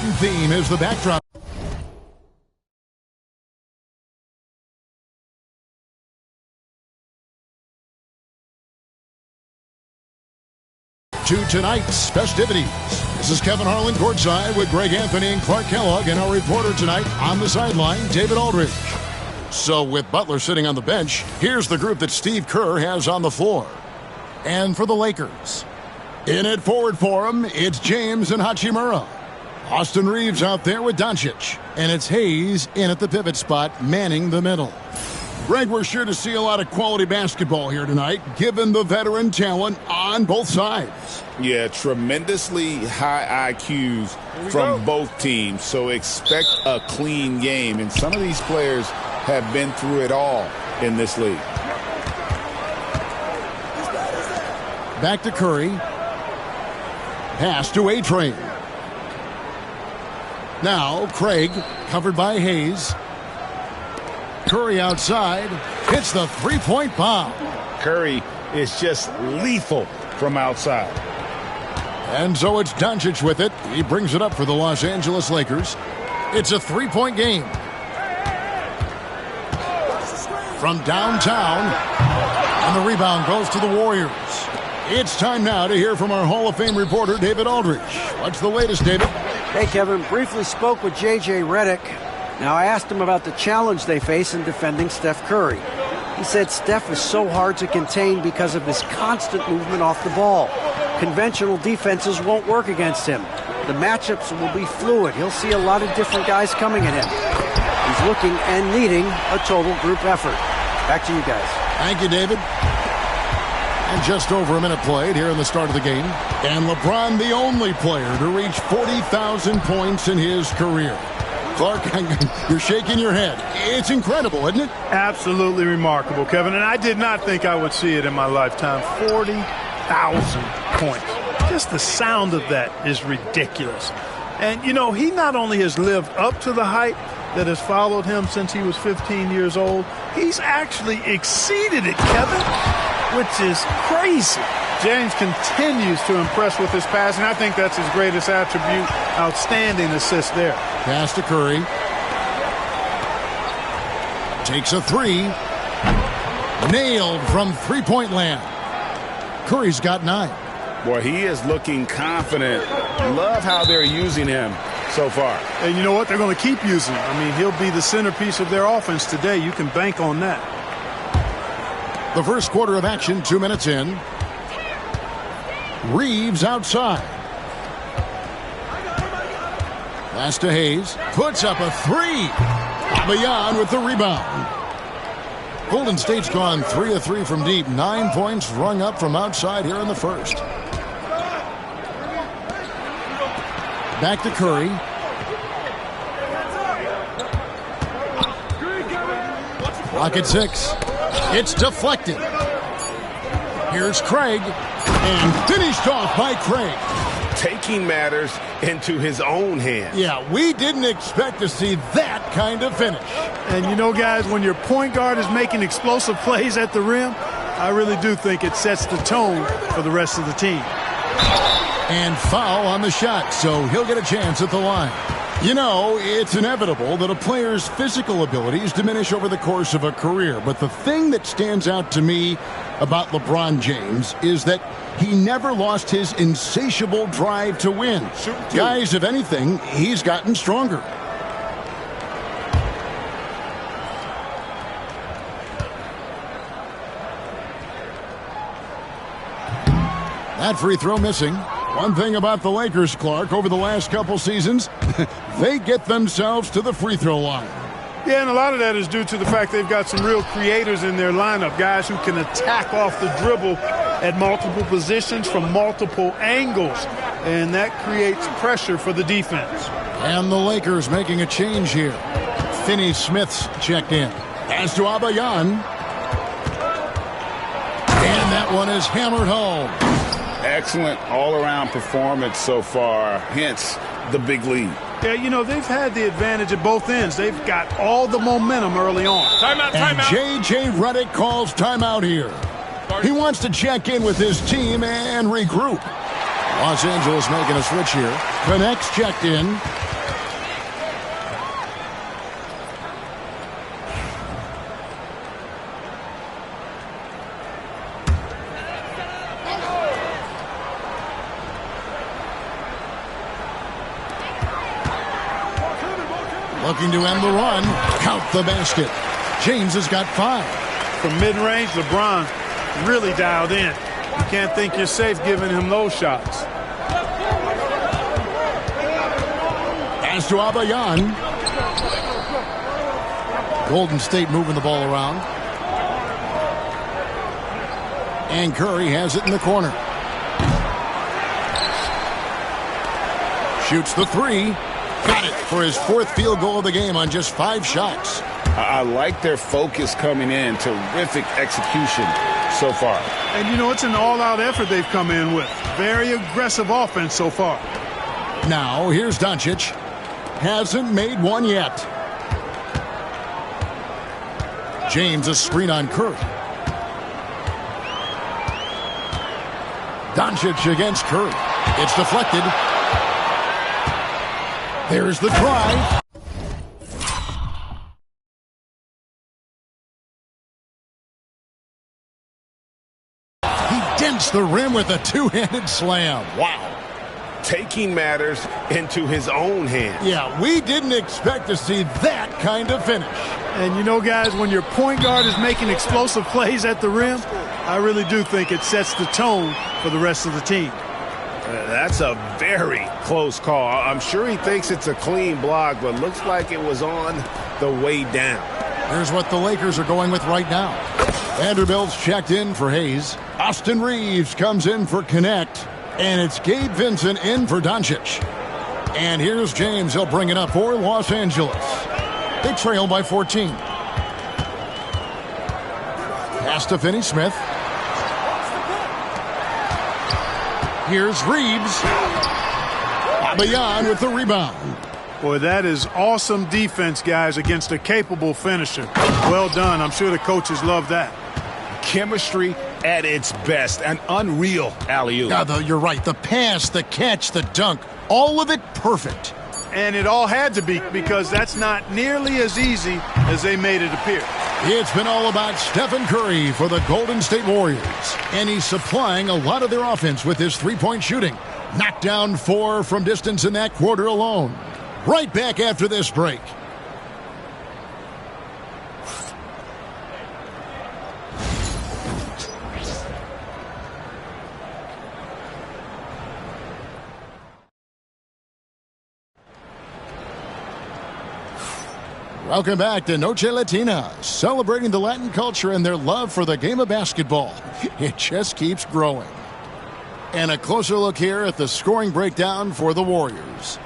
Latin theme is the backdrop. To tonight's festivities. This is Kevin Harlan courtside with Greg Anthony and Clark Kellogg, and our reporter tonight on the sideline, David Aldridge. So with Butler sitting on the bench, here's the group that Steve Kerr has on the floor. And for the Lakers, in at forward for him, it's James and Hachimura. Austin Reeves out there with Doncic. And it's Hayes in at the pivot spot, manning the middle. Greg, we're sure to see a lot of quality basketball here tonight, given the veteran talent on both sides. Yeah, tremendously high IQs from both teams, so expect a clean game. And some of these players have been through it all in this league. Back to Curry. Pass to A-Train. Now Craig, covered by Hayes. Curry outside, hits the three-point bomb. Curry is just lethal from outside. And so it's Doncic with it. He brings it up for the Los Angeles Lakers. It's a three-point game. From downtown, and the rebound goes to the Warriors. It's time now to hear from our Hall of Fame reporter, David Aldridge. What's the latest, David? Hey, Kevin. Briefly spoke with J.J. Redick. Now, I asked him about the challenge they face in defending Steph Curry. He said Steph is so hard to contain because of his constant movement off the ball. Conventional defenses won't work against him. The matchups will be fluid. He'll see a lot of different guys coming at him. He's looking and needing a total group effort. Back to you guys. Thank you, David. And just over a minute played here in the start of the game. And LeBron, the only player to reach 40,000 points in his career. Clark, you're shaking your head. It's incredible, isn't it? Absolutely remarkable, Kevin. And I did not think I would see it in my lifetime. 40,000 points. Just the sound of that is ridiculous. And, you know, he not only has lived up to the hype that has followed him since he was 15 years old, he's actually exceeded it, Kevin, which is crazy. James continues to impress with his passing. I think that's his greatest attribute. Outstanding assist there. Pass to Curry. Takes a three. Nailed from three-point land. Curry's got 9. Boy, he is looking confident. Love how they're using him so far. And you know what? They're going to keep using him. I mean, he'll be the centerpiece of their offense today. You can bank on that. The first quarter of action, 2 minutes in. Reeves outside. Pass to Hayes. Puts up a three. Beyond with the rebound. Golden State's gone 3 of 3 from deep. 9 points rung up from outside here in the first. Back to Curry. Clock at 6. It's deflected. Here's Craig. And finished off by Craig. Taking matters into his own hands. Yeah, we didn't expect to see that kind of finish. And you know, guys, when your point guard is making explosive plays at the rim, I really do think it sets the tone for the rest of the team. And foul on the shot, so he'll get a chance at the line. You know, it's inevitable that a player's physical abilities diminish over the course of a career. But the thing that stands out to me about LeBron James is that he never lost his insatiable drive to win. Guys, if anything, he's gotten stronger. That free throw missing. One thing about the Lakers, Clark, over the last couple seasons, they get themselves to the free throw line. Yeah, and a lot of that is due to the fact they've got some real creators in their lineup, guys who can attack off the dribble at multiple positions from multiple angles, and that creates pressure for the defense. And the Lakers making a change here. Finney-Smith's checked in. Pass to Abayan. And that one is hammered home. Excellent all-around performance so far, hence the big lead. Yeah, you know, they've had the advantage at both ends. They've got all the momentum early on. Timeout. And J.J. Redick calls timeout here. He wants to check in with his team and regroup. Los Angeles making a switch here. Connects checked in. Looking to end the run. Count the basket. James has got 5. From mid-range, LeBron really dialed in. You can't think you're safe giving him those shots. Pass to Abayan. Golden State moving the ball around. And Curry has it in the corner. Shoots the 3. Got it for his 4th field goal of the game on just 5 shots. I like their focus coming in. Terrific execution so far. And, you know, it's an all-out effort they've come in with. Very aggressive offense so far. Now, here's Doncic. Hasn't made one yet. James a screen on Curry. Doncic against Curry. It's deflected. There's the try. He dents the rim with a two-handed slam. Wow. Taking matters into his own hands. Yeah, we didn't expect to see that kind of finish. And, you know, guys, when your point guard is making explosive plays at the rim, I really do think it sets the tone for the rest of the team. That's a very close call. I'm sure he thinks it's a clean block, but looks like it was on the way down. Here's what the Lakers are going with right now. Vanderbilt's checked in for Hayes. Austin Reeves comes in for Connect. And it's Gabe Vincent in for Doncic. And here's James. He'll bring it up for Los Angeles. They trail by 14. Pass to Finney-Smith. Here's Reeves. Abayan with the rebound. Boy, that is awesome defense, guys, against a capable finisher. Well done. I'm sure the coaches love that. Chemistry at its best. An unreal alley-oop. Yeah, you're right. The pass, the catch, the dunk, all of it perfect. And it all had to be, because that's not nearly as easy as they made it appear. It's been all about Stephen Curry for the Golden State Warriors. And he's supplying a lot of their offense with his three-point shooting. Knocked down 4 from distance in that quarter alone. Right back after this break. Welcome back to Noche Latina, celebrating the Latin culture and their love for the game of basketball. It just keeps growing. And a closer look here at the scoring breakdown for the Warriors.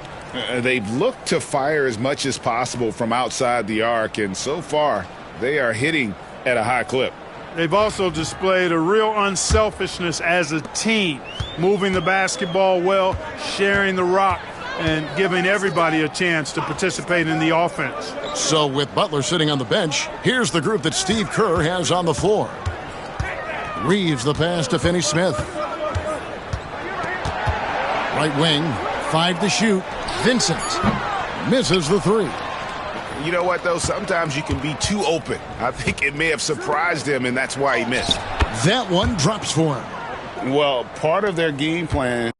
They've looked to fire as much as possible from outside the arc, and so far, they are hitting at a high clip. They've also displayed a real unselfishness as a team, moving the basketball well, sharing the rock, and giving everybody a chance to participate in the offense. So with Butler sitting on the bench, here's the group that Steve Kerr has on the floor. Reeves the pass to Finney-Smith. Right wing, 5 to shoot. Vincent misses the 3. You know what, though? Sometimes you can be too open. I think it may have surprised him, and that's why he missed. That one drops for him. Well, part of their game plan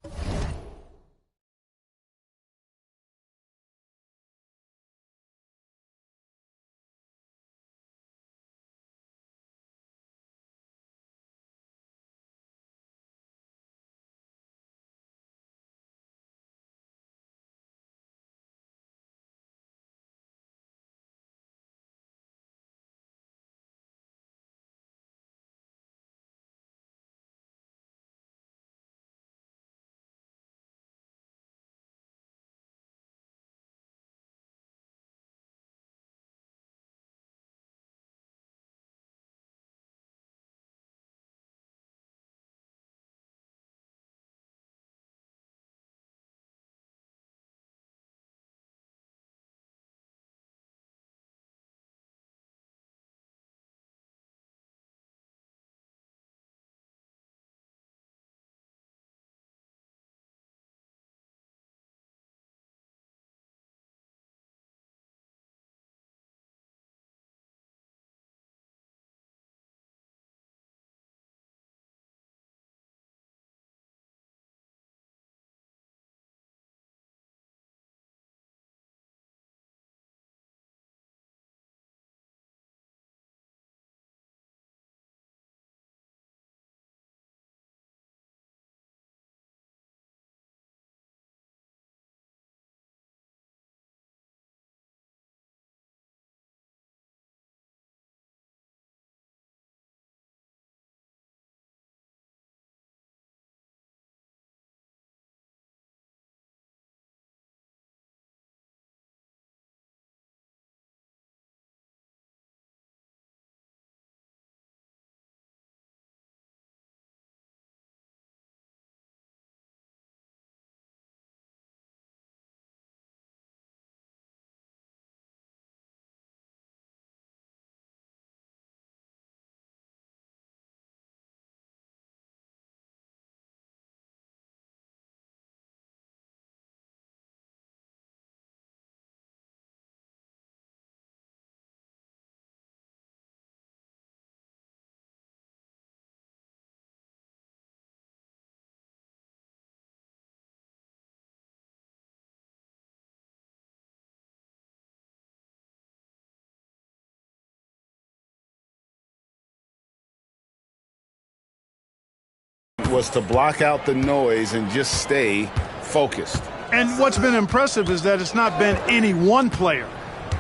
was to block out the noise and just stay focused. And what's been impressive is that it's not been any one player.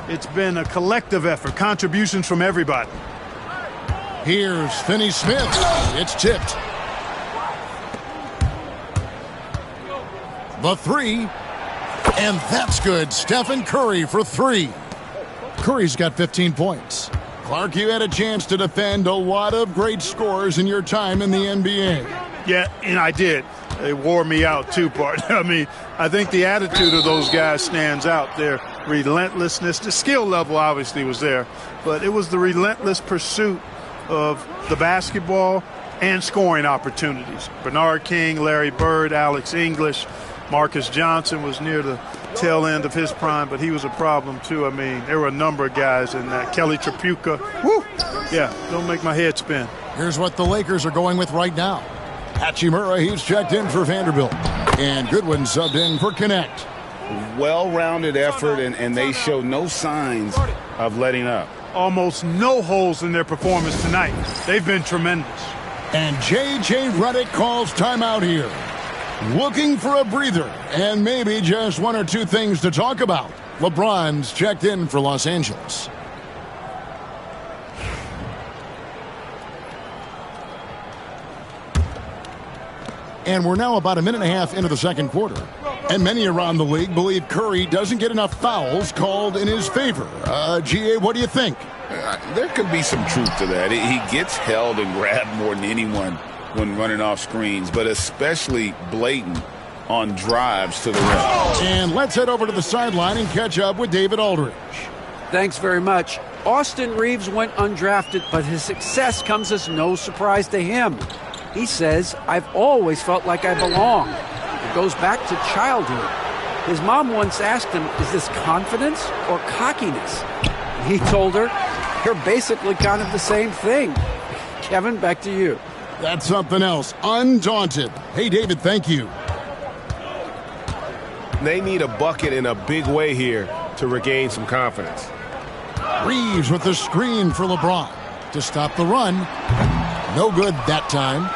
It's been a collective effort, contributions from everybody. Here's Finney-Smith. It's tipped. The three. And that's good. Stephen Curry for three. Curry's got 15 points. Clark, you had a chance to defend a lot of great scores in your time in the NBA. Yeah, and I did. They wore me out too, partner. I mean, I think the attitude of those guys stands out. Their relentlessness, the skill level obviously was there, but it was the relentless pursuit of the basketball and scoring opportunities. Bernard King, Larry Bird, Alex English, Marcus Johnson was near the tail end of his prime, but he was a problem too. I mean, there were a number of guys in that. Kelly Tripucka. Woo! Yeah, don't make my head spin. Here's what the Lakers are going with right now. Hachimura, he's checked in for Vanderbilt. And Goodwin subbed in for Connect. Well-rounded effort, and they show no signs of letting up. Almost no holes in their performance tonight. They've been tremendous. And J.J. Redick calls timeout here. Looking for a breather and maybe just one or two things to talk about. LeBron's checked in for Los Angeles. And we're now about a minute and a half into the second quarter. And many around the league believe Curry doesn't get enough fouls called in his favor. G.A., what do you think? There could be some truth to that. He gets held and grabbed more than anyone when running off screens, but especially blatant on drives to the rim. And let's head over to the sideline and catch up with David Aldridge. Thanks very much. Austin Reeves went undrafted, but his success comes as no surprise to him. He says, "I've always felt like I belong." It goes back to childhood. His mom once asked him, "Is this confidence or cockiness?" He told her, "You're basically kind of the same thing." Kevin, back to you. That's something else. Undaunted. Hey, David, thank you. They need a bucket in a big way here to regain some confidence. Reeves with the screen for LeBron to stop the run. No good that time.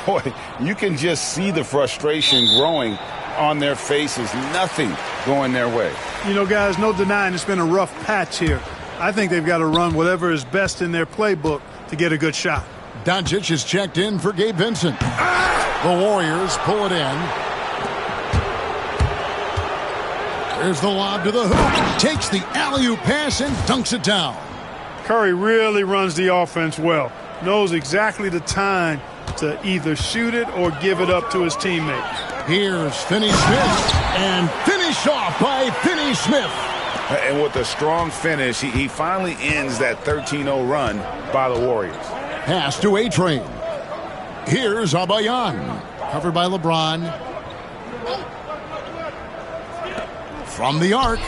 Boy, you can just see the frustration growing on their faces. Nothing going their way. You know, guys, no denying it's been a rough patch here. I think they've got to run whatever is best in their playbook to get a good shot. Doncic is checked in for Gabe Vincent. The Warriors pull it in. There's the lob to the hoop. Takes the alley-oop pass and dunks it down. Curry really runs the offense well. Knows exactly the time to either shoot it or give it up to his teammates. Here's Finney-Smith. And finish off by Finney-Smith. And with a strong finish, he finally ends that 13-0 run by the Warriors. Pass to A-Train. Here's Abayan. Covered by LeBron. From the arc.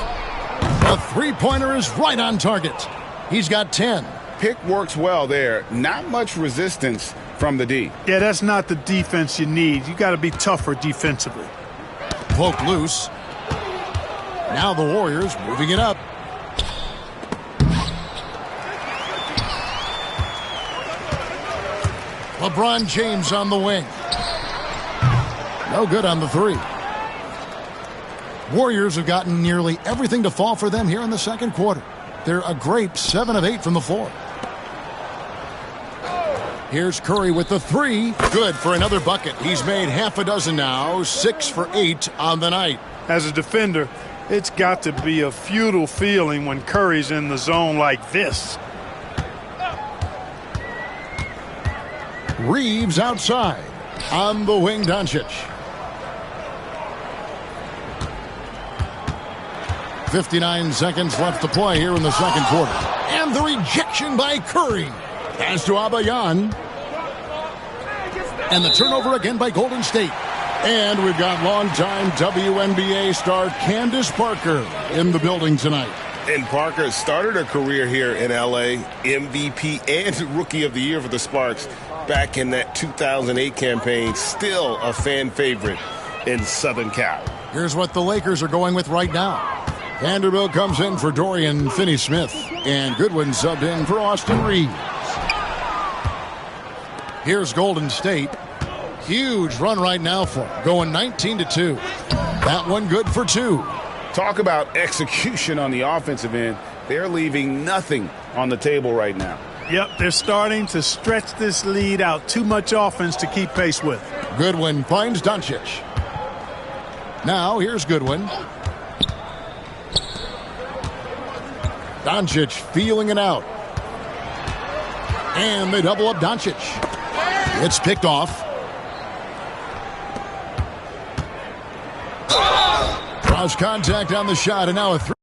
The three-pointer is right on target. He's got 10. Pick works well there. Not much resistance from the D. Yeah, that's not the defense you need. You got to be tougher defensively. Poke loose. Now the Warriors moving it up. LeBron James on the wing. No good on the three. Warriors have gotten nearly everything to fall for them here in the second quarter. They're a great 7 of 8 from the floor. Here's Curry with the three. Good for another bucket. He's made half a dozen now, 6 for 8 on the night. As a defender, it's got to be a futile feeling when Curry's in the zone like this. Reeves outside. On the wing, Doncic. 59 seconds left to play here in the second quarter. And the rejection by Curry. Pass to Abayan. And the turnover again by Golden State. And we've got longtime WNBA star Candace Parker in the building tonight. And Parker started her career here in L.A., MVP and Rookie of the Year for the Sparks back in that 2008 campaign. Still a fan favorite in Southern Cal. Here's what the Lakers are going with right now. Vanderbilt comes in for Dorian Finney-Smith. And Goodwin subbed in for Austin Reeves. Here's Golden State. Huge run right now for him, going 19-2. That one good for 2. Talk about execution on the offensive end. They're leaving nothing on the table right now. Yep, they're starting to stretch this lead out. Too much offense to keep pace with. Goodwin finds Doncic. Now here's Goodwin. Doncic feeling it out. And they double up Doncic. It's picked off. Draws contact on the shot, and now a 3.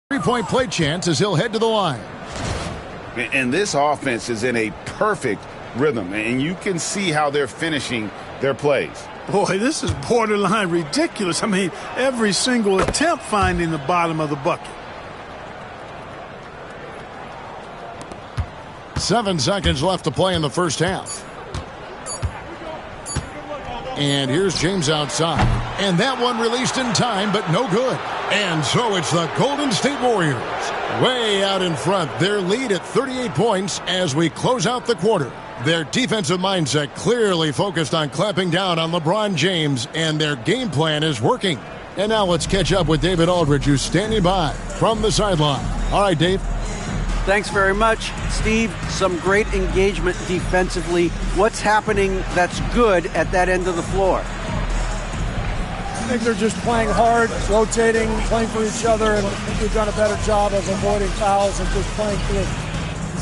Three-point play chance as he'll head to the line. And this offense is in a perfect rhythm, and you can see how they're finishing their plays. Boy, this is borderline ridiculous. I mean, every single attempt finding the bottom of the bucket. 7 seconds left to play in the first half. And here's James outside. And that one released in time, but no good. And so it's the Golden State Warriors way out in front. Their lead at 38 points as we close out the quarter. Their defensive mindset clearly focused on clamping down on LeBron James, and their game plan is working. And now let's catch up with David Aldridge, who's standing by from the sideline. All right, Dave. Thanks very much, Steve. Some great engagement defensively. What's happening that's good at that end of the floor? I think they're just playing hard, rotating, playing for each other, and I think we've done a better job of avoiding fouls and just playing through.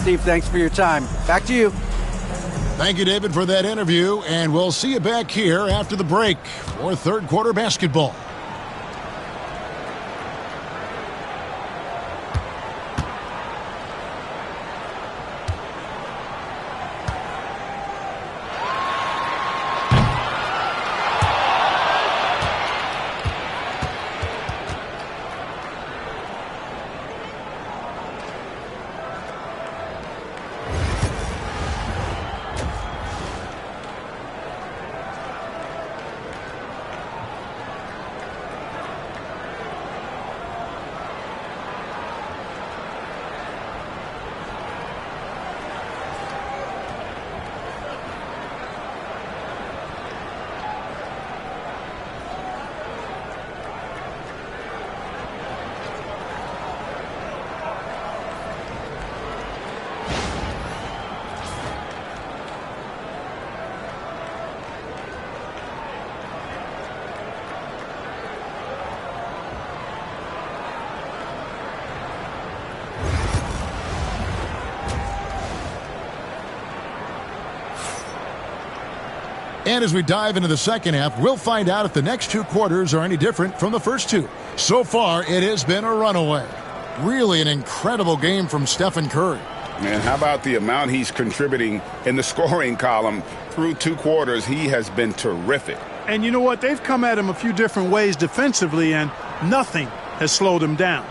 Steve, thanks for your time. Back to you. Thank you, David, for that interview, and we'll see you back here after the break for third quarter basketball. And as we dive into the second half, we'll find out if the next 2 quarters are any different from the first 2. So far, it has been a runaway. Really an incredible game from Stephen Curry. Man, how about the amount he's contributing in the scoring column through 2 quarters? He has been terrific. And you know what? They've come at him a few different ways defensively, and nothing has slowed him down.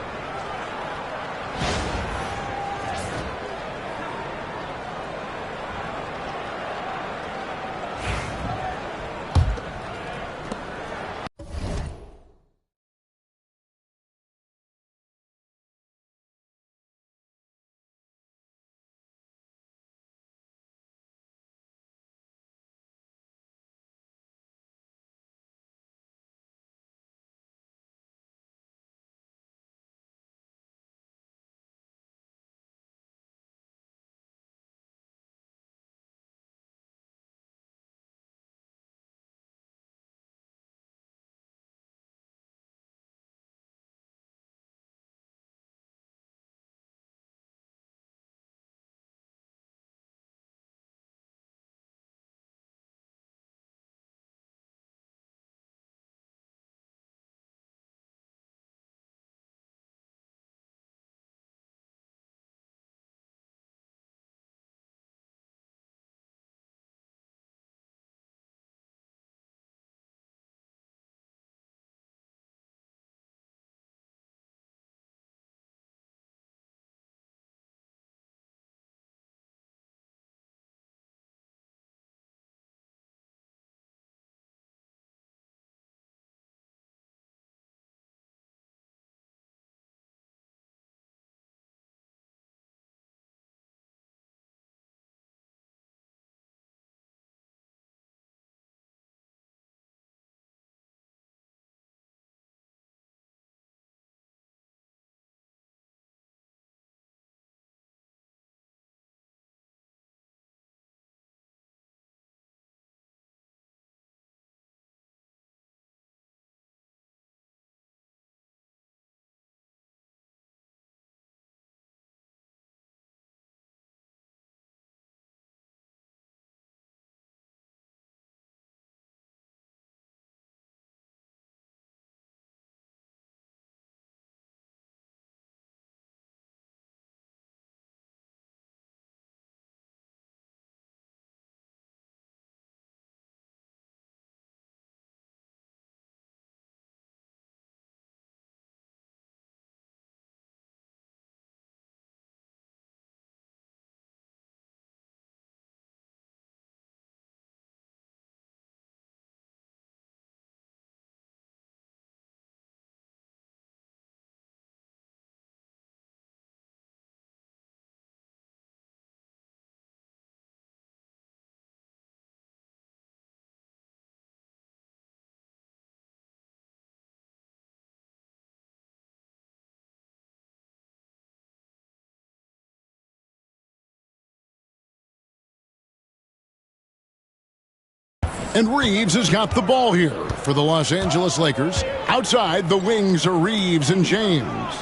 And Reeves has got the ball here for the Los Angeles Lakers. Outside, the wings are Reeves and James.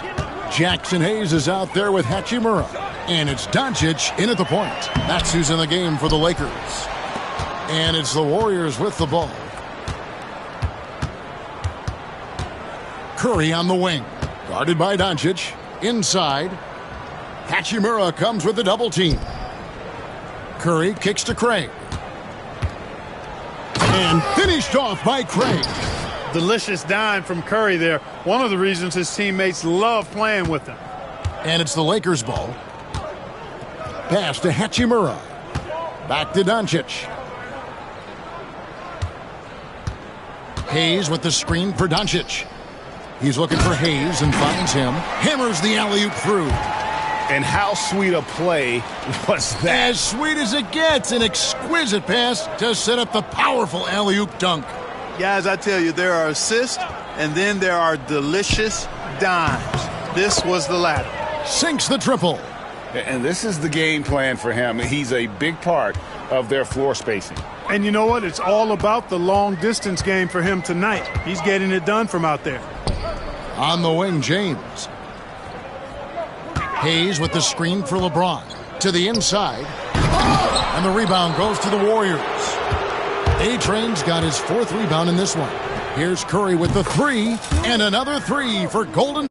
Jackson Hayes is out there with Hachimura. And it's Doncic in at the point. That's who's in the game for the Lakers. And it's the Warriors with the ball. Curry on the wing. Guarded by Doncic. Inside. Hachimura comes with the double team. Curry kicks to Craig. And finished off by Craig. Delicious dime from Curry there. One of the reasons his teammates love playing with him. And it's the Lakers' ball. Pass to Hachimura. Back to Doncic. Hayes with the screen for Doncic. He's looking for Hayes and finds him. Hammers the alley-oop through. And how sweet a play was that? As sweet as it gets. An exquisite pass to set up the powerful alley-oop dunk. Guys, I tell you, there are assists, and then there are delicious dimes. This was the latter. Sinks the triple. And this is the game plan for him. He's a big part of their floor spacing. And you know what? It's all about the long-distance game for him tonight. He's getting it done from out there. On the wing, James. Hayes with the screen for LeBron. To the inside. And the rebound goes to the Warriors. A-Train's got his 4th rebound in this one. Here's Curry with the 3. And another 3 for Golden.